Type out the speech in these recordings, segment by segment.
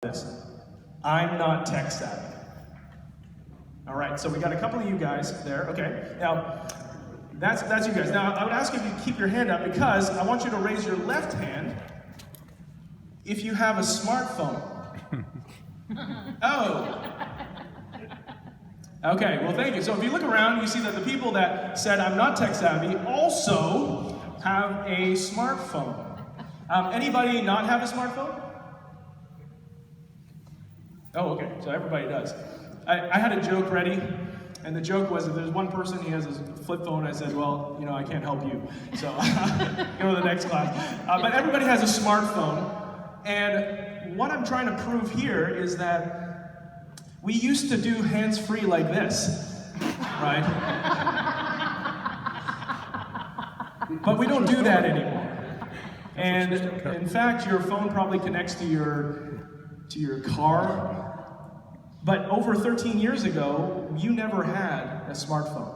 this. I'm not tech savvy. All right, so we got a couple of you guys there. Okay, now that's you guys. Now I would ask if you keep your hand up because I want you to raise your left hand if you have a smartphone. Oh. Okay, well thank you. So if you look around, you see that the people that said I'm not tech savvy also have a smartphone. Anybody not have a smartphone? Oh, okay, so everybody does. I had a joke ready, and the joke was if there's one person, he has a flip phone, I said, well, you know, I can't help you, so go to the next class. But everybody has a smartphone, and what I'm trying to prove here is that we used to do hands-free like this, right? But we don't do that anymore. And in fact, your phone probably connects to your car. But over 13 years ago, you never had a smartphone.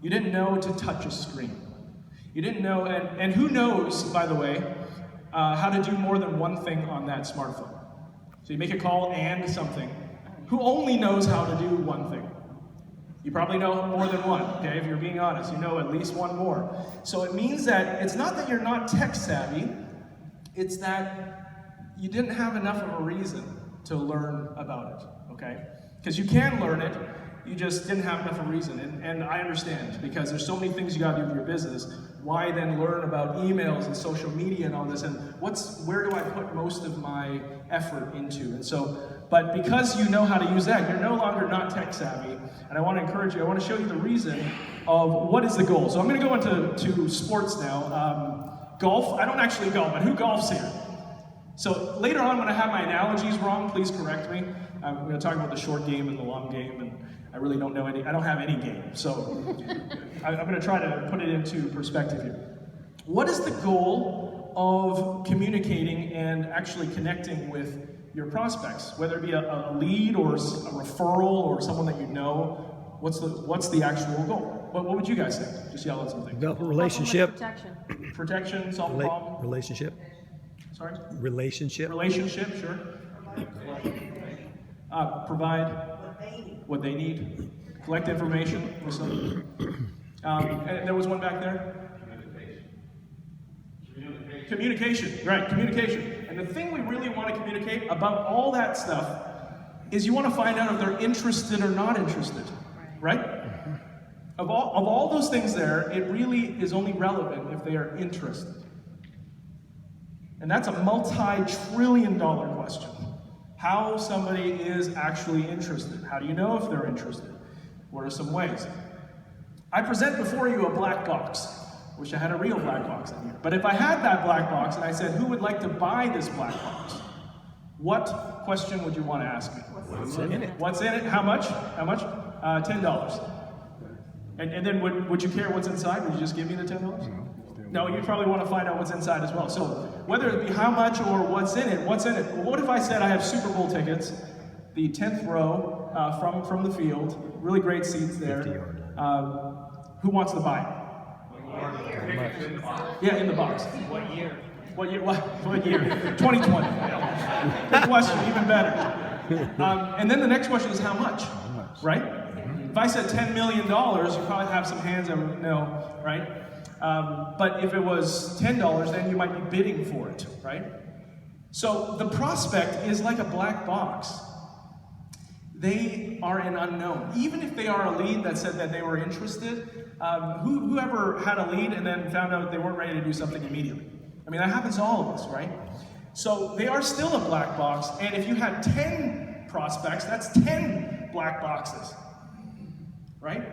You didn't know to touch a screen. You didn't know, and who knows, by the way, how to do more than one thing on that smartphone. So you make a call and something. Who only knows how to do one thing? You probably know more than one, okay? If you're being honest, you know at least one more. So it means that it's not that you're not tech savvy, it's that you didn't have enough of a reason to learn about it, okay? Because you can learn it, you just didn't have enough of a reason. And I understand, because there's so many things you gotta do with your business. Why then learn about emails and social media and all this, and where do I put most of my effort into? And so, but because you know how to use that, you're no longer not tech savvy, and I want to encourage you, I want to show you the reason of what is the goal. So I'm going to go into sports now. Golf, I don't actually golf, but who golfs here? So later on when I have my analogies wrong, please correct me. I'm going to talk about the short game and the long game, and I really don't know I don't have any game. So I'm going to try to put it into perspective here. What is the goal of communicating and actually connecting with your prospects, whether it be a lead or a referral or someone that you know? What's the actual goal? What would you guys say? Just yell at something. Develop a relationship. Protection, solve a problem. Relationship. Sorry? Relationship. Relationship, sure. Provide what they need. Collect information. And there was one back there. Communication, right, communication. And the thing we really want to communicate about all that stuff is you want to find out if they're interested or not interested, right? Of all those things there, it really is only relevant if they are interested. And that's a multi-trillion-dollar question. How somebody is actually interested. How do you know if they're interested? What are some ways? I present before you a black box. Wish I had a real black box in here. But if I had that black box and I said, who would like to buy this black box? What question would you want to ask me? What's in it? What's in it? How much? How much? $10. And then would you care what's inside? Would you just give me the $10? No, you'd probably want to find out what's inside as well. So whether it be how much or what's in it, Well, what if I said I have Super Bowl tickets, the 10th row from the field, really great seats there. Who wants to buy it? Yeah, in the box. What year? What year? What year? 2020. Good question, even better. And then the next question is how much? Right? If I said $10 million, you probably have some hands that would know, right? But if it was $10, then you might be bidding for it, right? So the prospect is like a black box. They are an unknown. Even if they are a lead that said that they were interested, whoever had a lead and then found out they weren't ready to do something immediately. I mean, that happens to all of us, right? So they are still a black box, and if you had 10 prospects, that's 10 black boxes, right?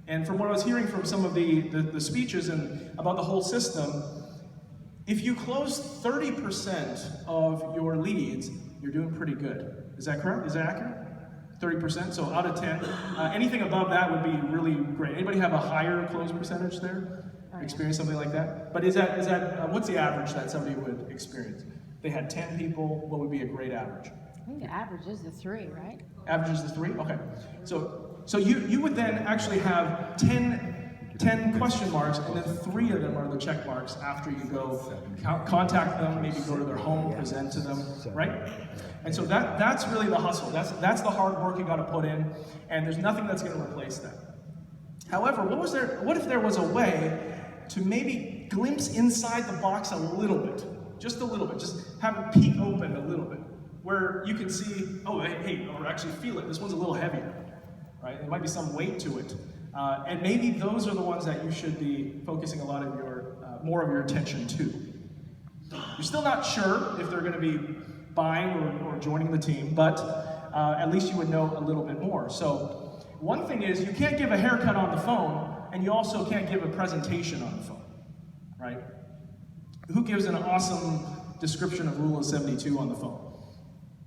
And from what I was hearing from some of the speeches and about the whole system, if you close 30% of your leads, you're doing pretty good. Is that correct? Is that accurate? 30%, so out of 10. Anything above that would be really great. Anybody have a higher close percentage there? Experience something like that? But is that what's the average that somebody would experience? If they had 10 people, what would be a great average? I think the average is the 3, right? Average is the 3? Okay. So you would then actually have 10 10 question marks, and then 3 of them are the check marks after you go contact them, maybe go to their home, present to them, right? And so that's really the hustle. That's the hard work you got to put in, and there's nothing that's going to replace that. However, what if there was a way to maybe glimpse inside the box a little bit, just a little bit, just have it peek open a little bit, where you can see, oh, hey, or actually feel it, this one's a little heavier, right? There might be some weight to it. And maybe those are the ones that you should be focusing a lot of your, more of your attention to. You're still not sure if they're going to be buying or joining the team, but at least you would know a little bit more. So one thing is, you can't give a haircut on the phone, and you also can't give a presentation on the phone, right? Who gives an awesome description of Rule of 72 on the phone?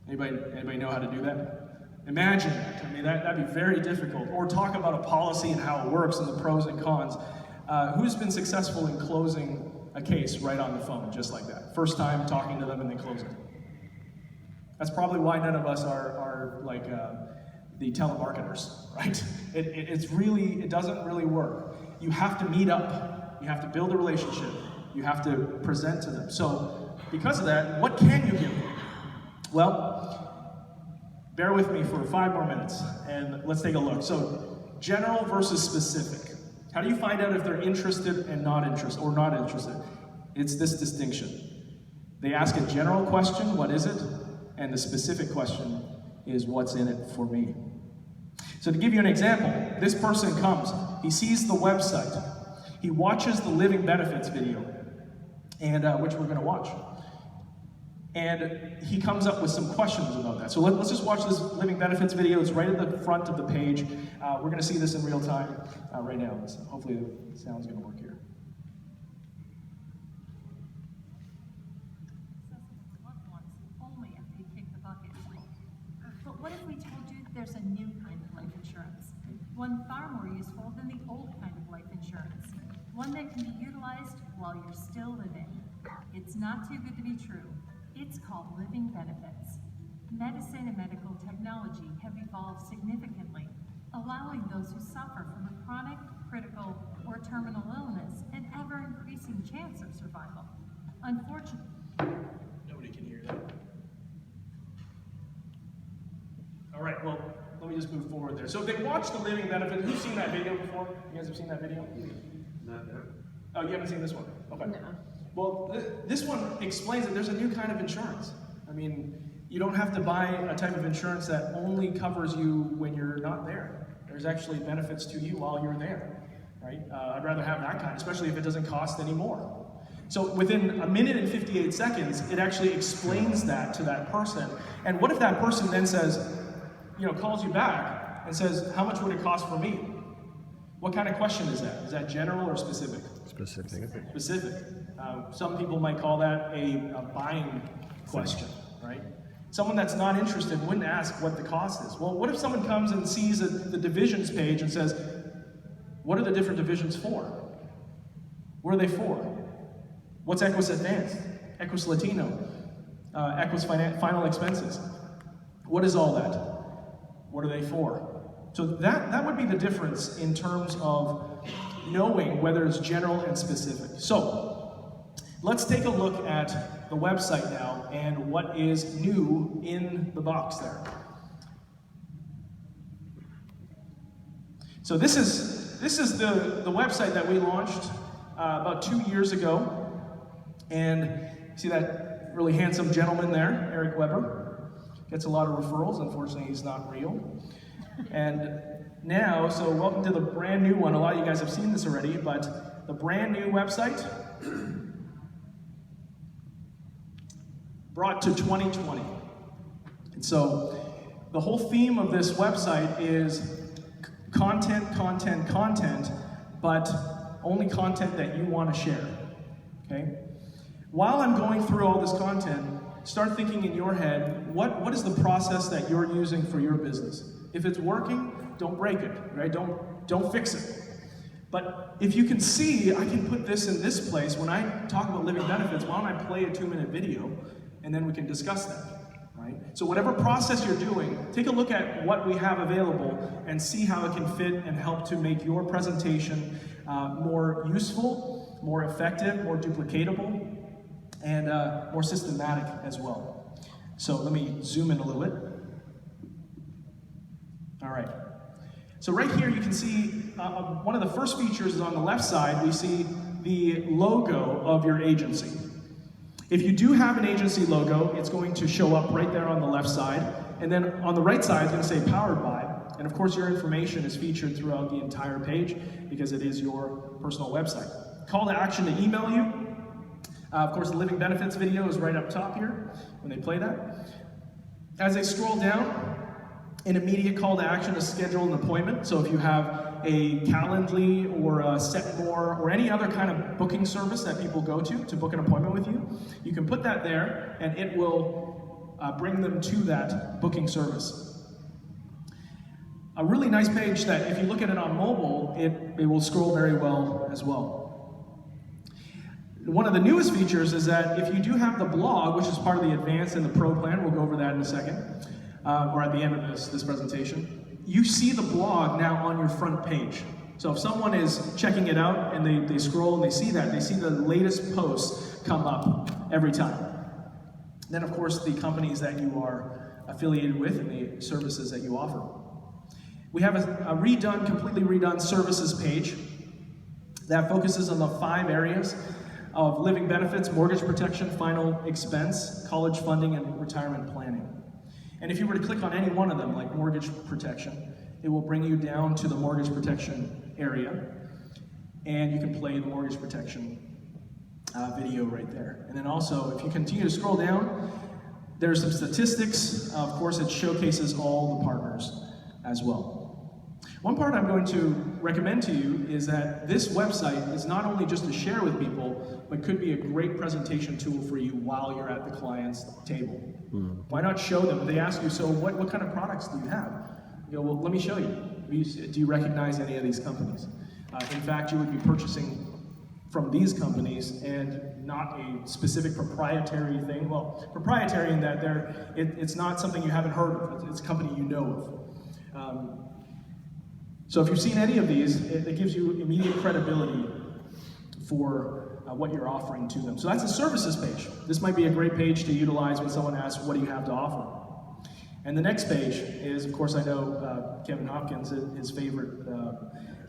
Anybody know how to do that? Imagine that. I mean, that'd be very difficult. Or talk about a policy and how it works and the pros and cons. Who's been successful in closing a case right on the phone, just like that? First time talking to them and then closing. That's probably why none of us are like the telemarketers, right? It doesn't really work. You have to meet up. You have to build a relationship. You have to present to them. So because of that, what can you give them? Well, bear with me for 5 more minutes, and let's take a look. So, general versus specific. How do you find out if they're interested and not interested, or not interested? It's this distinction. They ask a general question, what is it? And the specific question is, what's in it for me? So to give you an example, this person comes, he sees the website, he watches the living benefits video, and which we're going to watch. And he comes up with some questions about that. So let's just watch this living benefits video. It's right at the front of the page. We're going to see this in real time right now. So hopefully the sound's going to work here. Only if they kick the bucket. But what if we told you there's a new kind of life insurance? One far more useful than the old kind of life insurance. One that can be utilized while you're still living. It's not too good to be true. It's called living benefits. Medicine and medical technology have evolved significantly, allowing those who suffer from a chronic, critical, or terminal illness an ever-increasing chance of survival. Unfortunately, Nobody can hear that. All right, well, let me just move forward there. So they watched the living benefit. Who's seen that video before? You guys have seen that video? Not that. Oh, you haven't seen this one? Okay. No. Well, this one explains that there's a new kind of insurance. I mean, you don't have to buy a type of insurance that only covers you when you're not there. There's actually benefits to you while you're there, right? I'd rather have that kind, especially if it doesn't cost any more. So within 1 minute and 58 seconds, it actually explains that to that person. And what if that person then says, calls you back and says, how much would it cost for me? What kind of question is that? Is that general or specific? Specific. Specific. Some people might call that a buying question, right? Someone that's not interested wouldn't ask what the cost is. Well, what if someone comes and sees the divisions page and says, what are the different divisions for? What are they for? What's Equis Advanced? Equis Latino? Equis Final Expenses? What is all that? What are they for? So that would be the difference in terms of knowing whether it's general and specific. So let's take a look at the website now and what is new in the box there. So this is the website that we launched about 2 years ago. And see that really handsome gentleman there, Eric Weber, gets a lot of referrals. Unfortunately, he's not real. And now, so welcome to the brand new one. A lot of you guys have seen this already, but the brand new website brought to 2020. And so the whole theme of this website is content, but only content that you want to share, okay? While I'm going through all this content, start thinking in your head, what is the process that you're using for your business? If it's working, don't break it, right? Don't fix it. But if you can see, I can put this in this place. When I talk about living benefits, why don't I play a 2-minute video, and then we can discuss that, right? So whatever process you're doing, take a look at what we have available and see how it can fit and help to make your presentation more useful, more effective, more duplicatable, and more systematic as well. So let me zoom in a little bit. All right. So right here you can see one of the first features is on the left side. We see the logo of your agency. If you do have an agency logo, it's going to show up right there on the left side. And then on the right side, it's going to say powered by. And of course, your information is featured throughout the entire page because it is your personal website. Call to action to email you. Of course, the living benefits video is right up top here when they play that. As they scroll down, an immediate call to action to schedule an appointment. So if you have a Calendly or a Setmore or any other kind of booking service that people go to book an appointment with you, you can put that there and it will bring them to that booking service. A really nice page that if you look at it on mobile, it will scroll very well as well. One of the newest features is that if you do have the blog, which is part of the advanced and the pro plan, we'll go over that in a second, or at the end of this presentation, you see the blog now on your front page. So if someone is checking it out and they scroll and they see that, they see the latest posts come up every time. Then of course the companies that you are affiliated with and the services that you offer. We have a completely redone services page that focuses on the 5 areas of living benefits, mortgage protection, final expense, college funding, and retirement planning. And if you were to click on any one of them, like mortgage protection, it will bring you down to the mortgage protection area, and you can play the mortgage protection video right there. And then also, if you continue to scroll down, there's some statistics. Of course, it showcases all the partners as well. One part I'm going to recommend to you is that this website is not only just to share with people, but could be a great presentation tool for you while you're at the client's table. Why not show them? They ask you, so what kind of products do you have? You go, well, let me show you. Do you recognize any of these companies? In fact, you would be purchasing from these companies and not a specific proprietary thing. Well, proprietary in that it's not something you haven't heard of. It's a company you know of. So if you've seen any of these, it gives you immediate credibility for what you're offering to them. So that's the services page. This might be a great page to utilize when someone asks, what do you have to offer? And the next page is, of course, I know Kevin Hopkins, his favorite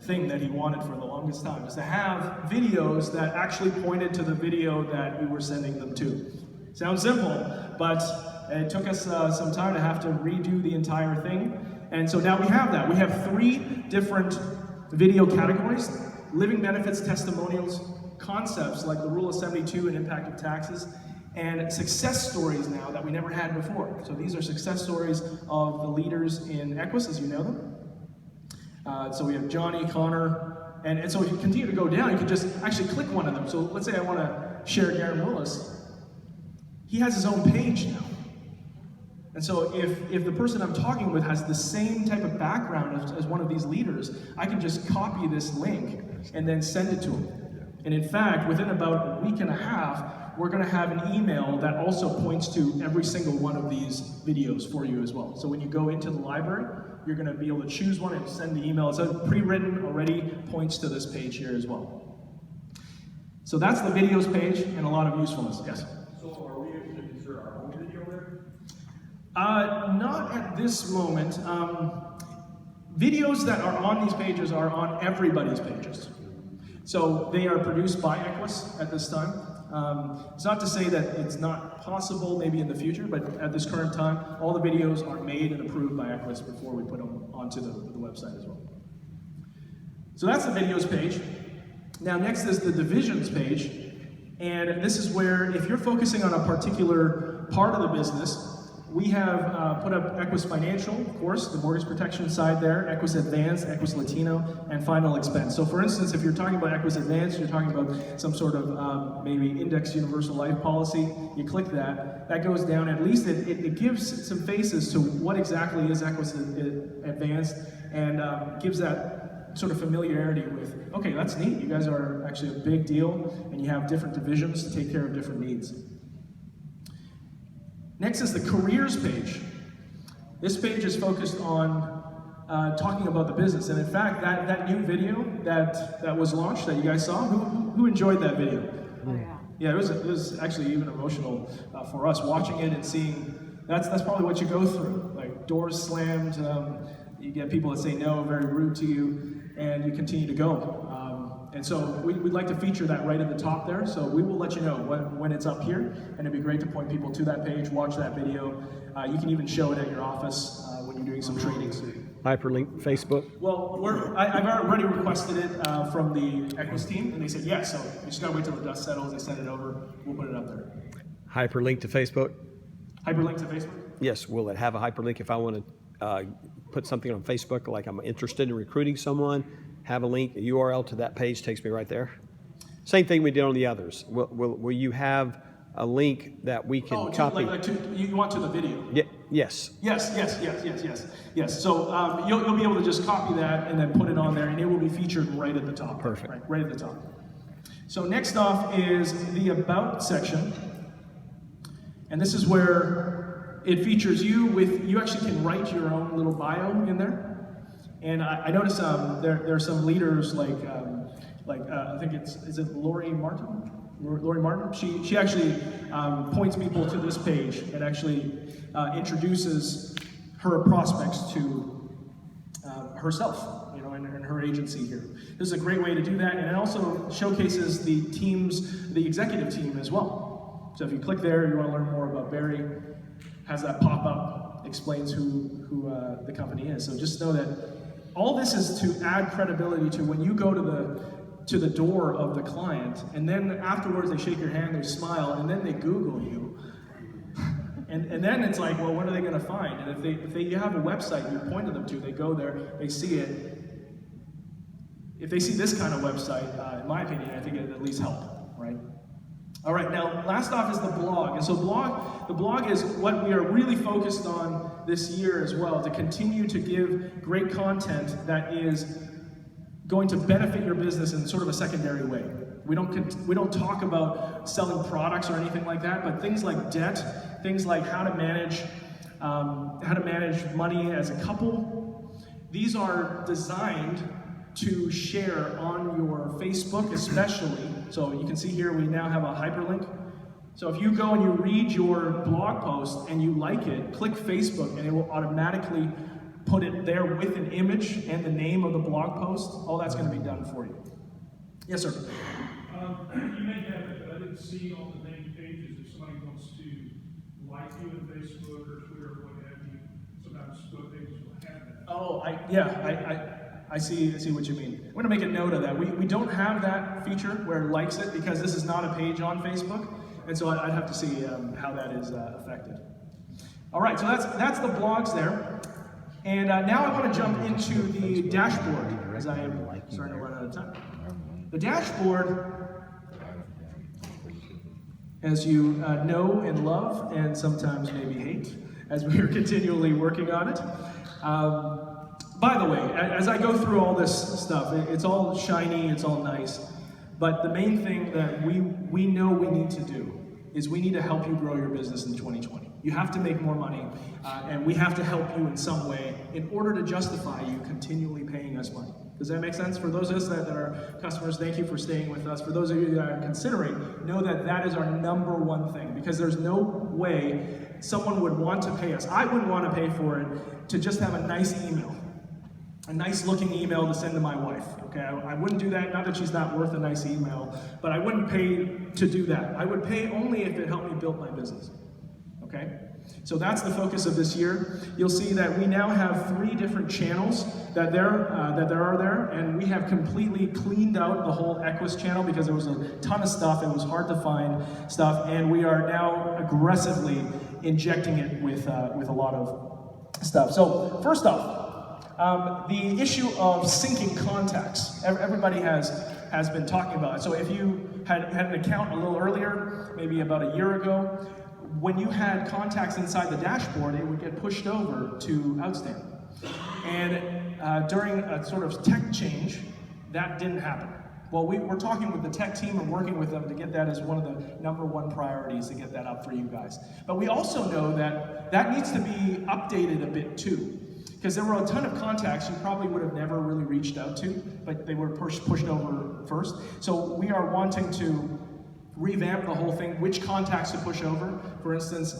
thing that he wanted for the longest time is to have videos that actually pointed to the video that you were sending them to. Sounds simple, but it took us some time to have to redo the entire thing. And so now we have that. We have 3 different video categories: living benefits, testimonials, concepts like the rule of 72 and impact of taxes, and success stories now that we never had before. So these are success stories of the leaders in Equis, as you know them. So we have Johnny, Connor, and so if you continue to go down, you can just actually click one of them. So let's say I want to share Garen Willis. He has his own page now. And so if the person I'm talking with has the same type of background as one of these leaders, I can just copy this link and then send it to him. And in fact, within about a week and a half, we're going to have an email that also points to every single one of these videos for you as well. So when you go into the library, you're going to be able to choose one and send the email. It's pre-written already, points to this page here as well. So that's the videos page and a lot of usefulness. Yes? So are we able to insert our own video there? Not at this moment. Videos that are on these pages are on everybody's pages. So they are produced by Equis at this time. It's not to say that it's not possible maybe in the future, but at this current time, all the videos are made and approved by Equis before we put them onto the website as well. So that's the videos page. Now next is the divisions page. And this is where if you're focusing on a particular part of the business, we have put up Equis Financial, of course, the mortgage protection side there, Equis Advanced, Equis Latino, and Final Expense. So for instance, if you're talking about Equis Advanced, you're talking about some sort of maybe index universal life policy, you click that, that goes down, at least it gives some faces to what exactly is Equis Advanced, and gives that sort of familiarity with, okay, that's neat, you guys are actually a big deal, and you have different divisions to take care of different needs. Next is the careers page. This page is focused on talking about the business. And in fact, that new video that was launched that you guys saw, who enjoyed that video? Oh, yeah. Yeah, it was actually even emotional for us watching it and seeing. That's probably what you go through. Like doors slammed, you get people that say no, very rude to you, and you continue to go. And so we'd like to feature that right at the top there. So we will let you know when it's up here, and it'd be great to point people to that page, watch that video. You can even show it at your office when you're doing some trainings. Hyperlink Facebook. Well, I've already requested it from the Equis team, and they said yes. So we just gotta wait till the dust settles. They send it over. We'll put it up there. Hyperlink to Facebook. Hyperlink to Facebook. Yes, will it have a hyperlink if I want to put something on Facebook, like I'm interested in recruiting someone, have a link, a URL to that page takes me right there? Same thing we did on the others. Will you have a link that we can copy? You want to the video? Yes. Yes. So you'll be able to just copy that and then put it on there, and it will be featured right at the top. Perfect. Right at the top. So next off is the About section. And this is where it features you you actually can write your own little bio in there. And I noticed there are some leaders like I think is it Lori Martin? Lori Martin? She actually points people to this page and actually introduces her prospects to herself, and her agency here. This is a great way to do that, and it also showcases the executive team as well. So if you click there, you want to learn more about Barry, has that pop up, explains who the company is. So just know that all this is to add credibility to when you go to the door of the client, and then afterwards they shake your hand, they smile, and then they Google you. And then it's like, well, what are they going to find? And if you have a website you point them to, they go there, they see it. If they see this kind of website, in my opinion, I think it'd at least help, right? All right, now last off is the blog. And so the blog is what we are really focused on this year as well, to continue to give great content that is going to benefit your business in sort of a secondary way. We don't talk about selling products or anything like that, but things like debt, things like how to manage money as a couple. These are designed to share on your Facebook especially. So you can see here we now have a hyperlink. So if you go and you read your blog post and you like it, click Facebook and it will automatically put it there with an image and the name of the blog post. All that's going to be done for you. Yes, sir. You may have it, but I didn't see on the main pages if somebody wants to like you on Facebook or Twitter or what have you. Sometimes web pages will have that. Oh, I see what you mean. I'm going to make a note of that. We don't have that feature where it likes it because this is not a page on Facebook, and so I'd have to see how that is affected. All right, so that's the blogs there. And now I want to jump into the dashboard, as I am starting to run out of time. The dashboard, as you know and love, and sometimes maybe hate, as we are continually working on it. By the way, as I go through all this stuff, it's all shiny, it's all nice, but the main thing that we know we need to do is we need to help you grow your business in 2020. You have to make more money, and we have to help you in some way in order to justify you continually paying us money. Does that make sense? For those of us that are customers, thank you for staying with us. For those of you that are considering, know that that is our number one thing, because there's no way someone would want to pay us. I wouldn't want to pay for it to just have a nice email. A nice looking email to send to my wife, okay? I wouldn't do that, not that she's not worth a nice email, but I wouldn't pay to do that. I would pay only if it helped me build my business, okay? So that's the focus of this year. You'll see that we now have 3 different channels that there are there, and we have completely cleaned out the whole Equis channel because there was a ton of stuff, it was hard to find stuff, and we are now aggressively injecting it with a lot of stuff. So first off, the issue of syncing contacts. Everybody has been talking about it. So if you had an account a little earlier, maybe about a year ago, when you had contacts inside the dashboard, it would get pushed over to Outstanding. And during a sort of tech change, that didn't happen. Well, we're talking with the tech team and working with them to get that as one of the #1 priorities to get that up for you guys. But we also know that needs to be updated a bit too. Because there were a ton of contacts you probably would have never really reached out to, but they were pushed over first. So we are wanting to revamp the whole thing, which contacts to push over. For instance,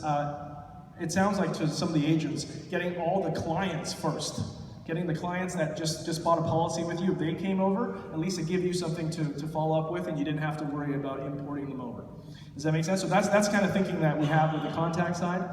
it sounds like to some of the agents, getting all the clients first. Getting the clients that just bought a policy with you, if they came over, at least it give you something to follow up with, and you didn't have to worry about importing them over. Does that make sense? So that's kind of thinking that we have with the contact side.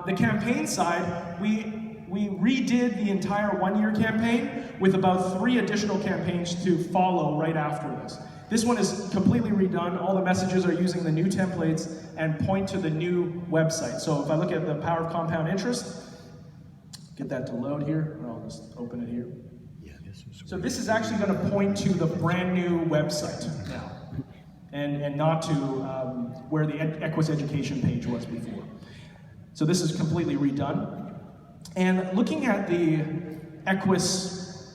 The campaign side, we redid the entire one-year campaign with about 3 additional campaigns to follow right after this. This one is completely redone. All the messages are using the new templates and point to the new website. So if I look at the power of compound interest, get that to load here, and I'll just open it here. So this is actually going to point to the brand new website now, and not to where the Equis education page was before. So this is completely redone. And looking at the Equis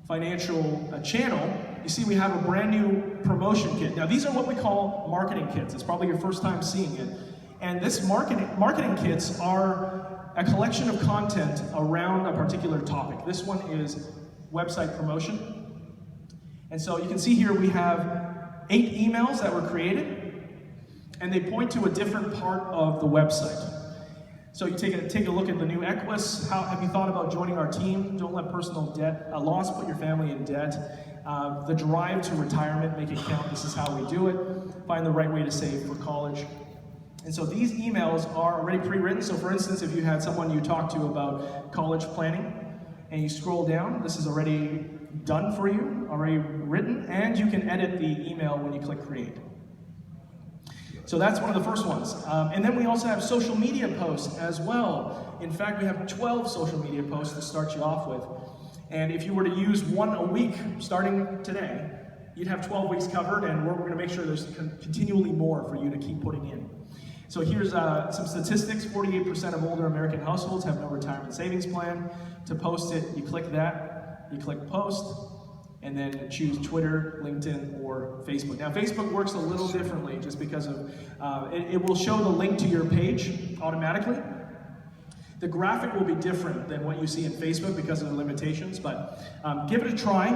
financial channel, you see we have a brand new promotion kit. Now these are what we call marketing kits. It's probably your first time seeing it. And this marketing kits are a collection of content around a particular topic. This one is website promotion. And so you can see here we have 8 emails that were created, and they point to a different part of the website. So you take a look at the new Equis. How have you thought about joining our team? Don't let personal debt loss put your family in debt. The drive to retirement, make it count. This is how we do it. Find the right way to save for college. And so these emails are already pre-written. So for instance, if you had someone you talked to about college planning, and you scroll down, this is already done for you, already written, and you can edit the email when you click create. So that's one of the first ones. And then we also have social media posts as well. In fact, we have 12 social media posts to start you off with. And if you were to use one a week starting today, you'd have 12 weeks covered, and we're going to make sure there's continually more for you to keep putting in. So here's some statistics. 48% of older American households have no retirement savings plan. To post it, you click that, you click post, and then choose Twitter, LinkedIn, or Facebook. Now, Facebook works a little differently just because of, it will show the link to your page automatically. The graphic will be different than what you see in Facebook because of the limitations, but give it a try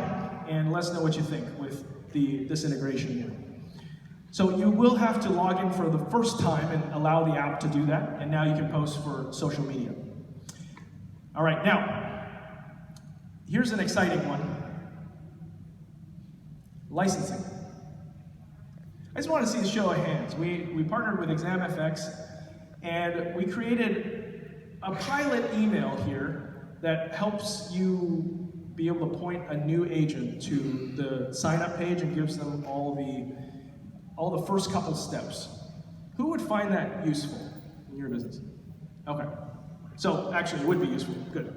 and let us know what you think with this integration here. So you will have to log in for the first time and allow the app to do that, and now you can post for social media. All right, now, here's an exciting one. Licensing. I just want to see a show of hands. We partnered with ExamFX, and we created a pilot email here that helps you be able to point a new agent to the sign-up page and gives them all the first couple steps. Who would find that useful in your business? Okay. So actually, it would be useful. Good.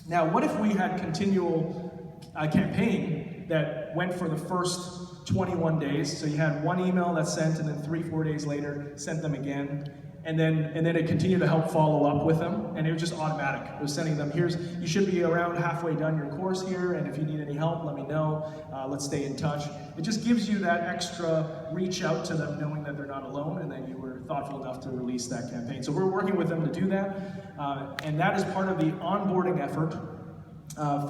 Now, what if we had continual campaign that went for the first 21 days? So you had one email that's sent, and then 3-4 days later, sent them again, and then it continued to help follow up with them, and it was just automatic. It was sending them, you should be around halfway done your course here, and if you need any help, let me know. Let's stay in touch. It just gives you that extra reach out to them, knowing that they're not alone and that you were thoughtful enough to release that campaign. So we're working with them to do that, and that is part of the onboarding effort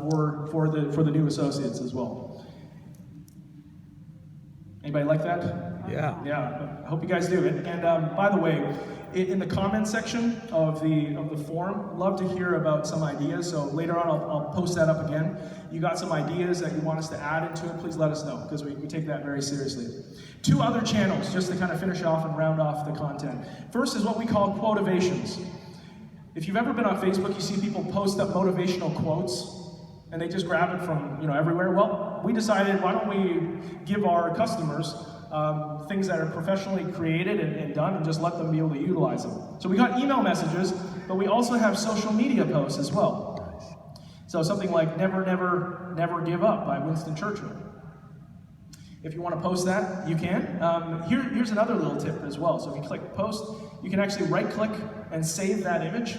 for the new associates as well. Anybody like that? Yeah. Yeah, I hope you guys do. And by the way, in the comment section of the forum, love to hear about some ideas. So later on, I'll post that up again. You got some ideas that you want us to add into it, please let us know, because we take that very seriously. 2 other channels, just to kind of finish off and round off the content. First is what we call quotivations. If you've ever been on Facebook, you see people post up motivational quotes, and they just grab it from everywhere. Well, we decided, why don't we give our customers things that are professionally created and done, and just let them be able to utilize them. So we got email messages, but we also have social media posts as well. So something like "Never, never, never give up" by Winston Churchill. If you want to post that, you can. Here's another little tip as well. So if you click post, you can actually right-click and save that image.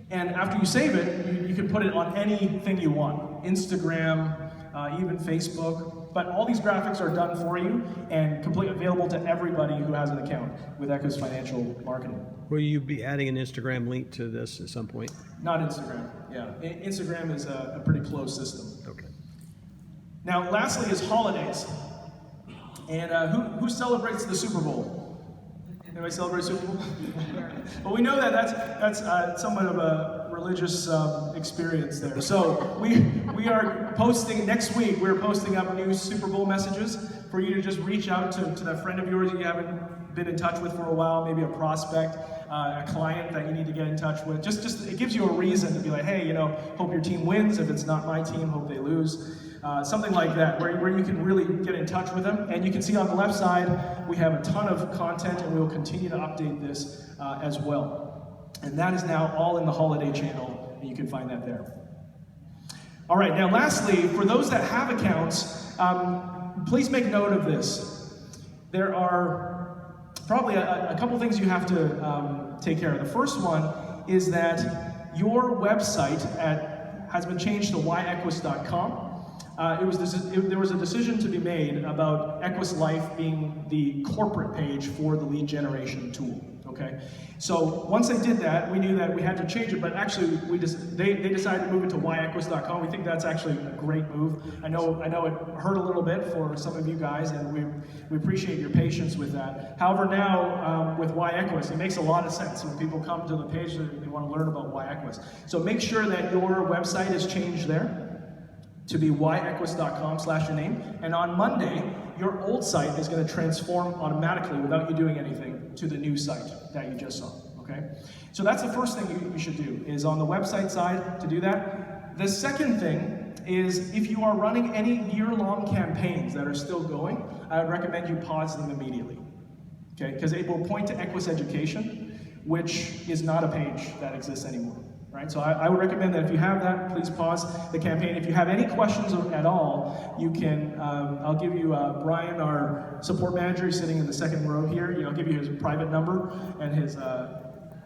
And after you save it, you can put it on anything you want. Instagram, even Facebook. But all these graphics are done for you and completely available to everybody who has an account with Equis Financial Marketing. Will you be adding an Instagram link to this at some point? Not Instagram, yeah. Instagram is a pretty closed system. Okay. Now, lastly is holidays. And who celebrates the Super Bowl? Anybody celebrate Super Bowl? Well, we know that that's somewhat of a religious experience there. So we are posting next week. We're posting up new Super Bowl messages for you to just reach out to that friend of yours you haven't been in touch with for a while, maybe a prospect, a client that you need to get in touch with. Just it gives you a reason to be like, hey, hope your team wins. If it's not my team, hope they lose. Something like that, where you can really get in touch with them. And you can see on the left side, we have a ton of content, and we will continue to update this as well. And that is now all in the holiday channel, and you can find that there. All right, now lastly, for those that have accounts, please make note of this. There are probably a couple things you have to take care of. The first one is that your website has been changed to wyequis.com. There was a decision to be made about Equis Life being the corporate page for the lead generation tool. Okay, so once they did that, we knew that we had to change it. But actually, they decided to move it to wyequis.com. We think that's actually a great move. I know it hurt a little bit for some of you guys, and we appreciate your patience with that. However, now with wyequis, it makes a lot of sense when people come to the page that they want to learn about wyequis. So make sure that your website is changed there to be wyequis.com/your-name. And on Monday, your old site is going to transform automatically without you doing anything to the new site that you just saw, okay? So that's the first thing you should do, is on the website side to do that. The second thing is if you are running any year-long campaigns that are still going, I would recommend you pause them immediately, okay? Because it will point to Equis Education, which is not a page that exists anymore. Right? So I would recommend that if you have that, please pause the campaign. If you have any questions at all, you can, I'll give you Brian, our support manager, he's sitting in the second row here. I'll give you his private number and his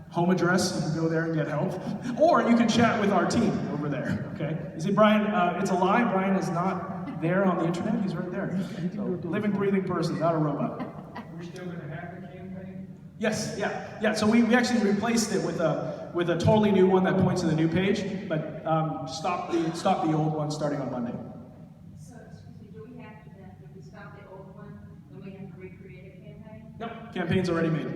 home address. You can go there and get help. Or you can chat with our team over there, okay? You see, Brian, it's a lie. Brian is not there on the internet. He's right there. So, living, breathing person, not a robot. We're still going to have the campaign? Yes, yeah. So we actually replaced it with a totally new one that points to the new page, but stop the old one starting on Monday. So, excuse me, do we have to then, if we stop the old one, then we have to recreate a campaign? Nope, campaign's already made.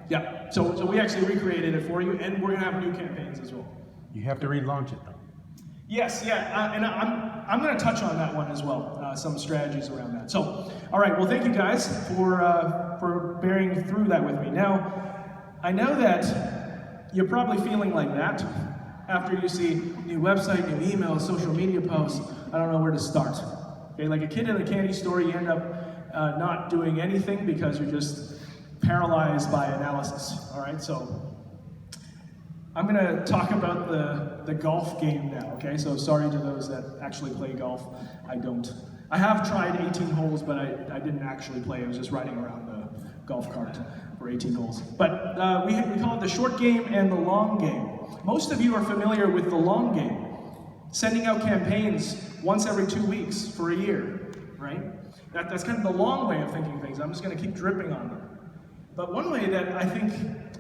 Yeah, so we actually recreated it for you, and we're gonna have new campaigns as well. You have to relaunch it though. Yes, yeah, and I'm going to touch on that one as well, some strategies around that. So, all right, well, thank you guys for bearing through that with me. Now, I know that you're probably feeling like that after you see new website, new emails, social media posts. I don't know where to start. Okay, like a kid in a candy store, you end up not doing anything because you're just paralyzed by analysis. All right, so I'm going to talk about the golf game now, okay? So sorry to those that actually play golf. I don't. I have tried 18 holes, but I didn't actually play. I was just riding around the golf cart for 18 holes. But we call it the short game and the long game. Most of you are familiar with the long game. Sending out campaigns once every 2 weeks for a year, right? That's kind of the long way of thinking things. I'm just going to keep dripping on them. But one way that I think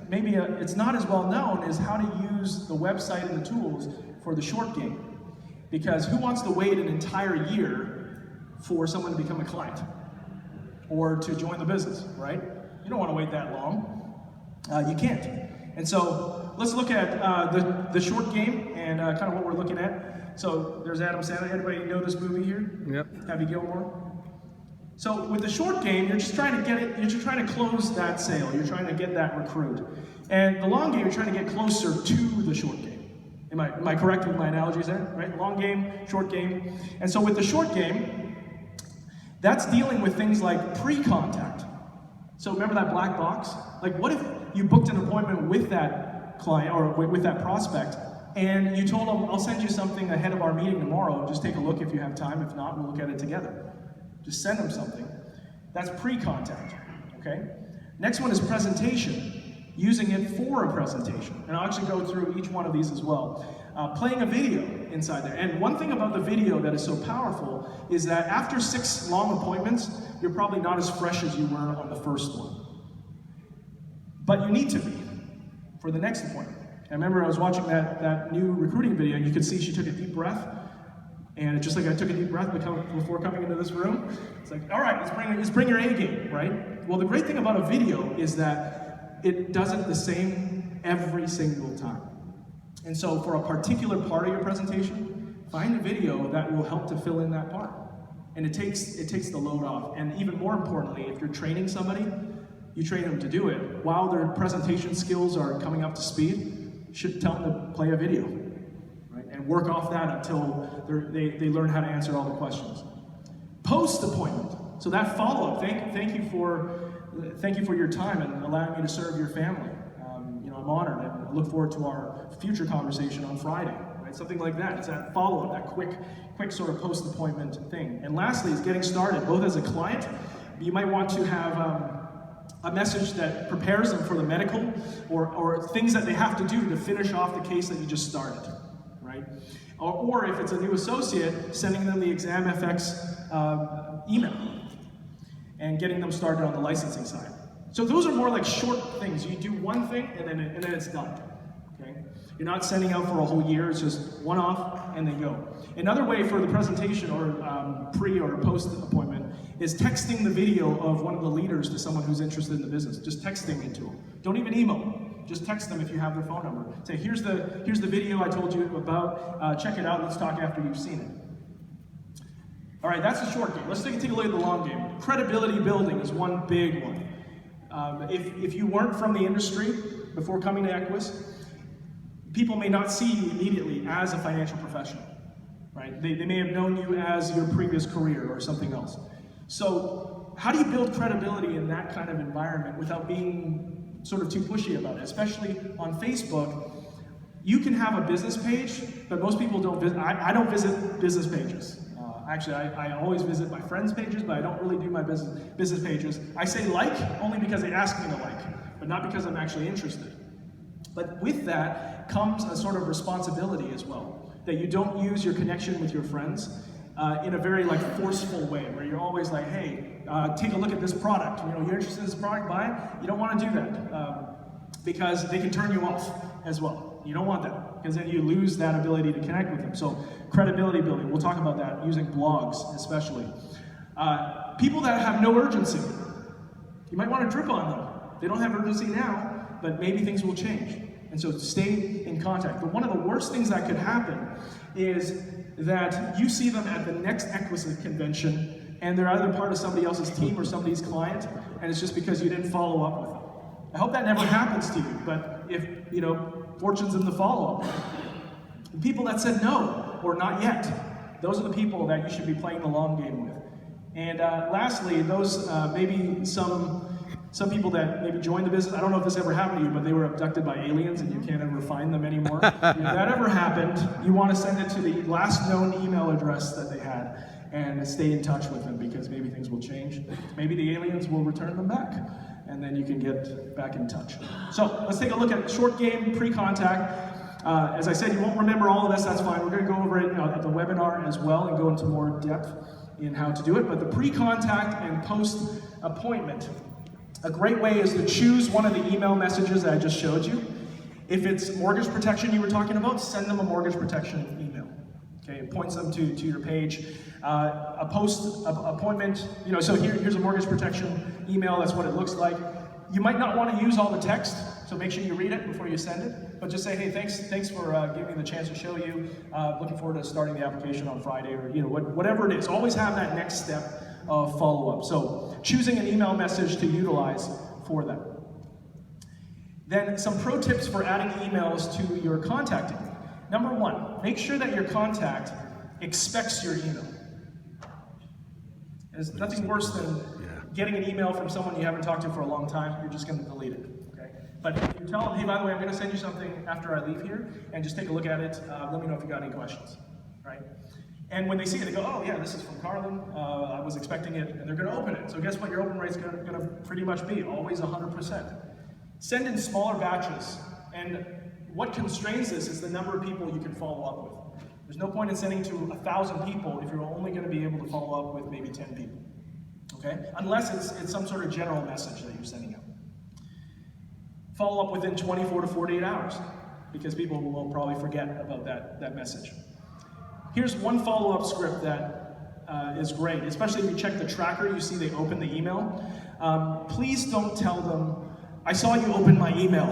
maybe it's not as well known is how to use the website and the tools for the short game. Because who wants to wait an entire year for someone to become a client or to join the business, right? You don't want to wait that long. You can't. And so let's look at the short game and kind of what we're looking at. So there's Adam Sandler. Everybody know this movie here? Yep. Happy Gilmore? So with the short game, you're just trying to get it, you're just trying to close that sale, you're trying to get that recruit. And the long game, you're trying to get closer to the short game. Am I correct with my analogies there? Right? Long game, short game. And so with the short game, that's dealing with things like pre-contact. So remember that black box? Like what if you booked an appointment with that client or with that prospect and you told them, I'll send you something ahead of our meeting tomorrow, just take a look if you have time, if not, we'll look at it together. Just send them something. That's pre-contact, okay? Next one is presentation. using it for a presentation. And I'll actually go through each one of these as well. Playing a video inside there. And one thing about the video that is so powerful is that after 6 long appointments, you're probably not as fresh as you were on the first one. But you need to be for the next appointment. I remember I was watching that new recruiting video, and you could see she took a deep breath. And just like I took a deep breath before coming into this room, it's like, all right, let's bring your A game, right? Well, the great thing about a video is that it does it the same every single time. And so for a particular part of your presentation, find a video that will help to fill in that part. And it takes the load off. And even more importantly, if you're training somebody, you train them to do it. While their presentation skills are coming up to speed, you should tell them to play a video, right? And work off that until they learn how to answer all the questions. Post-appointment, so that follow-up, thank you for your time and allowing me to serve your family. I'm honored and I look forward to our future conversation on Friday, right? Something like that. It's that follow-up, that quick sort of post-appointment thing. And lastly is getting started, both as a client, you might want to have a message that prepares them for the medical or things that they have to do to finish off the case that you just started, right? Or if it's a new associate, sending them the Exam FX email and getting them started on the licensing side. So those are more like short things. You do one thing and then it's done. Okay? You're not sending out for a whole year. It's just one off and then go. Another way for the presentation or pre or post appointment is texting the video of one of the leaders to someone who's interested in the business. Just texting it to them. Don't even email them. Just text them if you have their phone number. Say, here's the video I told you about. Check it out. Let's talk after you've seen it. All right, that's a short game. Let's take a look at the long game. Credibility building is one big one. If you weren't from the industry before coming to Equis, people may not see you immediately as a financial professional, right? They may have known you as your previous career or something else. So how do you build credibility in that kind of environment without being sort of too pushy about it? Especially on Facebook, you can have a business page, but most people don't visit. I don't visit business pages. Actually, I always visit my friends' pages, but I don't really do my business pages. I say like only because they ask me to like, but not because I'm actually interested. But with that comes a sort of responsibility as well, that you don't use your connection with your friends in a very like forceful way, where you're always like, hey, take a look at this product. You're interested in this product, buy it. You don't want to do that because they can turn you off as well. You don't want that, because then you lose that ability to connect with them. So credibility building, we'll talk about that, using blogs especially. People that have no urgency, you might want to drip on them. They don't have urgency now, but maybe things will change. And so stay in contact. But one of the worst things that could happen is that you see them at the next Equis convention, and they're either part of somebody else's team or somebody's client, and it's just because you didn't follow up with them. I hope that never happens to you, but if, fortune's in the follow-up. The people that said no, or not yet, those are the people that you should be playing the long game with. And lastly, those maybe some people that maybe joined the business, I don't know if this ever happened to you, but they were abducted by aliens and you can't ever find them anymore. If that ever happened, you want to send it to the last known email address that they had and stay in touch with them, because maybe things will change. Maybe the aliens will return them back, and then you can get back in touch. So let's take a look at short game, pre-contact. As I said, you won't remember all of this, that's fine. We're going to go over it at the webinar as well and go into more depth in how to do it. But the pre-contact and post-appointment, a great way is to choose one of the email messages that I just showed you. If it's mortgage protection you were talking about, send them a mortgage protection email. Okay, it points them to your page. A post-appointment, so here's a mortgage protection email, that's what it looks like. You might not want to use all the text, so make sure you read it before you send it, but just say, hey, thanks for giving me the chance to show you. Looking forward to starting the application on Friday, or whatever it is. Always have that next step of follow-up. So choosing an email message to utilize for that. Then some pro tips for adding emails to your contacting. Number one, make sure that your contact expects your email. There's nothing worse than getting an email from someone you haven't talked to for a long time. You're just going to delete it. Okay? But if you tell them, hey, by the way, I'm going to send you something after I leave here, and just take a look at it. Let me know if you got any questions. Right? And when they see it, they go, oh yeah, this is from Carlin. I was expecting it, and they're going to open it. So guess what your open rate's going to pretty much be? Always 100%. Send in smaller batches. And what constrains this is the number of people you can follow up with. There's no point in sending to 1,000 people if you're only going to be able to follow up with maybe 10 people. Okay? Unless it's some sort of general message that you're sending out. Follow up within 24 to 48 hours, because people will probably forget about that message. Here's one follow-up script that is great, especially if you check the tracker, you see they open the email. Please don't tell them, I saw you open my email.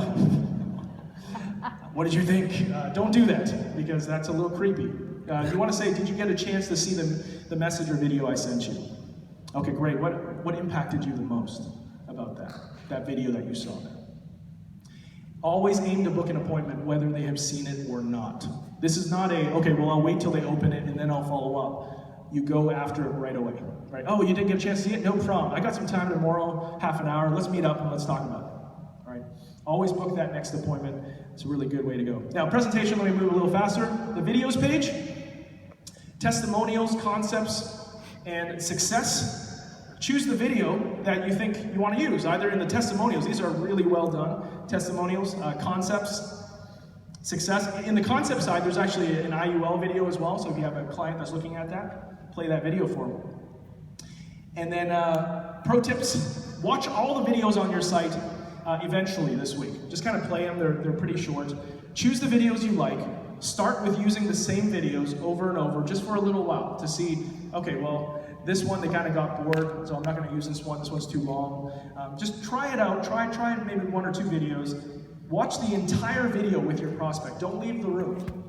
What did you think? Don't do that, because that's a little creepy. You want to say, did you get a chance to see the message or video I sent you? Okay, great. What impacted you the most about that video that you saw there? Always aim to book an appointment whether they have seen it or not. This is not okay, well, I'll wait till they open it and then I'll follow up. You go after it right away, right? Oh, you didn't get a chance to see it? No problem. I got some time tomorrow, half an hour. Let's meet up and let's talk about it, all right? Always book that next appointment. It's a really good way to go. Now, presentation, let me move a little faster. The videos page, testimonials, concepts, and success. Choose the video that you think you want to use, either in the testimonials. These are really well done. Testimonials, concepts, success. In the concept side, there's actually an IUL video as well, so if you have a client that's looking at that, play that video for them. And then pro tips, watch all the videos on your site eventually this week. Just kind of play them, they're pretty short. Choose the videos you like. Start with using the same videos over and over, just for a little while, to see, okay, well, this one, they kind of got bored, so I'm not going to use this one. This one's too long. Just try it out. Try maybe 1 or 2 videos. Watch the entire video with your prospect. Don't leave the room,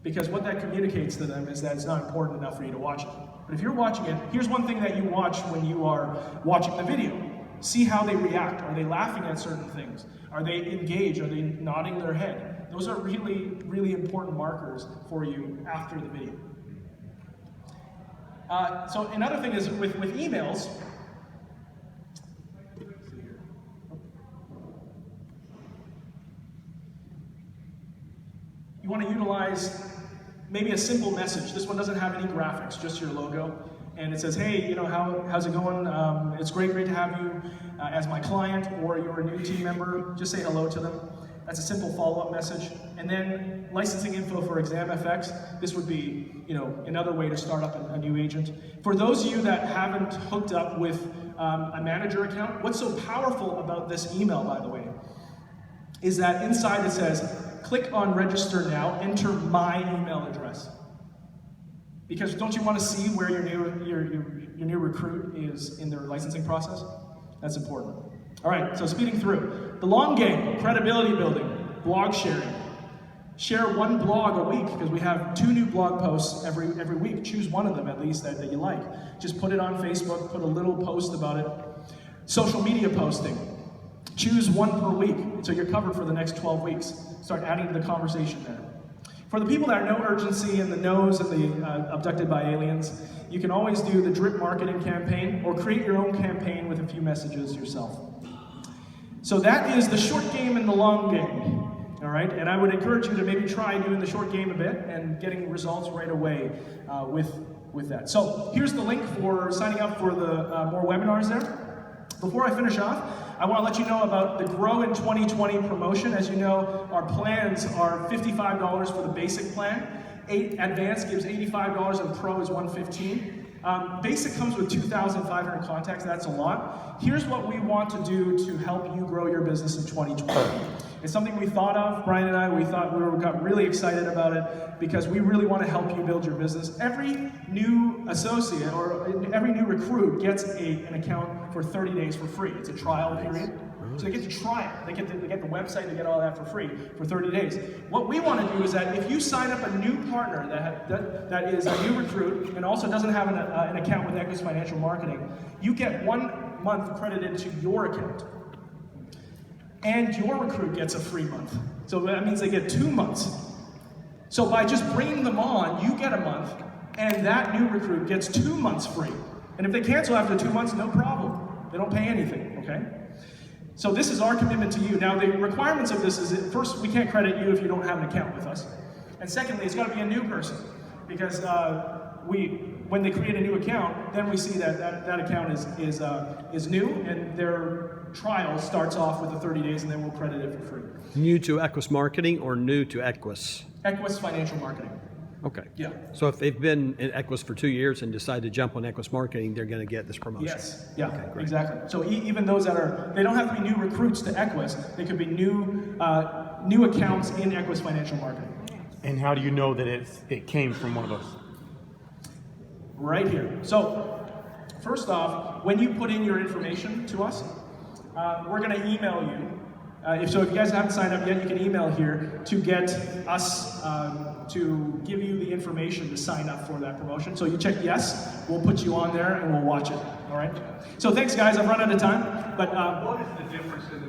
because what that communicates to them is that it's not important enough for you to watch it. But if you're watching it, here's one thing that you watch when you are watching the video. See how they react. Are they laughing at certain things? Are they engaged? Are they nodding their head? Those are really, really important markers for you after the video. So another thing is with emails, you want to utilize maybe a simple message. This one doesn't have any graphics, just your logo. And it says, hey, you know, how's it going? It's great to have you as my client, or you're a new team member. Just say hello to them. That's a simple follow-up message. And then licensing info for ExamFX. This would be, you know, another way to start up a new agent. For those of you that haven't hooked up with a manager account, what's so powerful about this email, by the way, is that inside it says, click on register now, enter my email address. Because don't you want to see where your new recruit is in their licensing process? That's important. All right, so speeding through. The long game, credibility building, blog sharing. Share 1 blog a week, because we have 2 new blog posts every week. Choose one of them at least that you like. Just put it on Facebook, put a little post about it. Social media posting. Choose 1 per week, so you're covered for the next 12 weeks. Start adding to the conversation there. For the people that know urgency and the no's and the abducted by aliens, you can always do the drip marketing campaign, or create your own campaign with a few messages yourself. So that is the short game and the long game, all right? And I would encourage you to maybe try doing the short game a bit and getting results right away with that. So here's the link for signing up for the more webinars there. Before I finish off, I want to let you know about the Grow in 2020 promotion. As you know, our plans are $55 for the basic plan. Advanced gives $85 and Pro is $115. Basic comes with 2,500 contacts. That's a lot. Here's what we want to do to help you grow your business in 2020. It's something we thought of, Brian and I. We got really excited about it because we really want to help you build your business. Every new associate or every new recruit gets an account for 30 days for free. It's a trial period. So they get to try it. They get the website, they get all that for free for 30 days. What we want to do is that if you sign up a new partner that is a new recruit and also doesn't have an account with Equis Financial Marketing, you get 1 month credited to your account. And your recruit gets a free month. So that means they get 2 months. So by just bringing them on, you get a month, and that new recruit gets 2 months free. And if they cancel after 2 months, no problem. They don't pay anything, okay? So this is our commitment to you. Now the requirements of this is, first, we can't credit you if you don't have an account with us. And secondly, it's got to be a new person. Because when they create a new account, then we see that account is new, and they're trial starts off with the 30 days, and then we'll credit it for free. New to Equis marketing or new to Equis? Equis Financial Marketing. Okay. Yeah. So if they've been in Equis for 2 years and decide to jump on Equis marketing, they're going to get this promotion. Yes. Yeah. Okay, great. Exactly. So even those that are, they don't have to be new recruits to Equis. They could be new accounts in Equis Financial Marketing. And how do you know that it came from one of us? Right here. So, first off, when you put in your information to us, we're going to email you. If you guys haven't signed up yet, you can email here to get us to give you the information to sign up for that promotion. So you check yes, we'll put you on there and we'll watch it. All right. So thanks, guys. I've run out of time, but What is the difference in